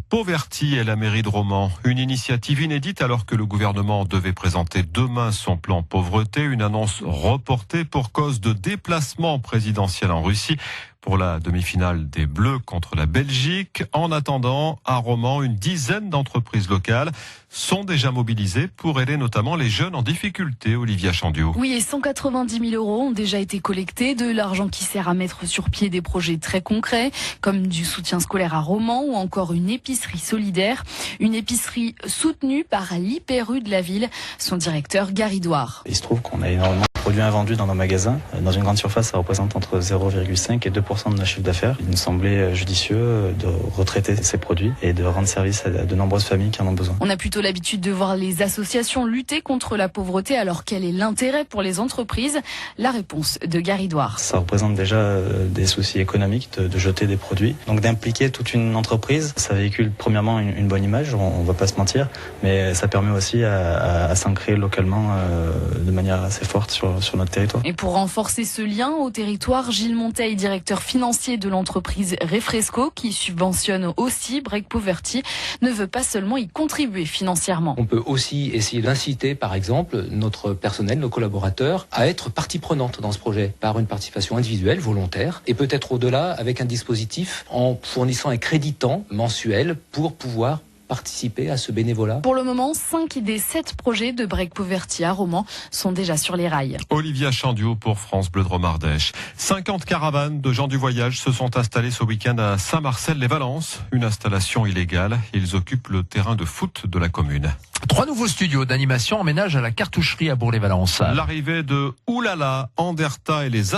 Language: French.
Poverty et la mairie de Romans. Une initiative inédite alors que le gouvernement devait présenter demain son plan pauvreté. Une annonce reportée pour cause de déplacement présidentiel en Russie pour la demi-finale des Bleus contre la Belgique. En attendant, à Romans, une dizaine d'entreprises locales sont déjà mobilisées pour aider notamment les jeunes en difficulté. Olivia Chandiot. Oui, et 190 000 € ont déjà été collectés, de l'argent qui sert à mettre sur pied des projets très concrets, comme du soutien scolaire à Romans ou encore une épicerie solidaire. Une épicerie soutenue par l'IPRU de la ville, son directeur Gary Douard. Il se trouve qu'on a énormément de produits invendus dans nos magasins. Dans une grande surface, ça représente entre 0,5 et 2% de notre chiffre d'affaires. Il nous semblait judicieux de retraiter ces produits et de rendre service à de nombreuses familles qui en ont besoin. On a plutôt l'habitude de voir les associations lutter contre la pauvreté, alors quel est l'intérêt pour les entreprises? La réponse de Gary Douard. Ça représente déjà des soucis économiques de jeter des produits. Donc d'impliquer toute une entreprise, ça véhicule premièrement une bonne image, on va pas se mentir, mais ça permet aussi à s'ancrer localement de manière assez forte sur notre territoire. Et pour renforcer ce lien au territoire, Gilles Monteil, directeur financier de l'entreprise Refresco, qui subventionne aussi Break Poverty, ne veut pas seulement y contribuer financièrement. On peut aussi essayer d'inciter, par exemple, notre personnel, nos collaborateurs, à être partie prenante dans ce projet, par une participation individuelle, volontaire, et peut-être au-delà avec un dispositif en fournissant un créditant mensuel pour pouvoir participer à ce bénévolat. Pour le moment, 5 des 7 projets de Break Poverty à Romans sont déjà sur les rails. Olivia Chandiot pour France Bleu de Romardèche. 50 caravanes de gens du voyage se sont installées ce week-end à Saint-Marcel-les-Valences. Une installation illégale. Ils occupent le terrain de foot de la commune. 3 nouveaux studios d'animation emménagent à la cartoucherie à Bourg-les-Valences. L'arrivée de Oulala, Anderta et les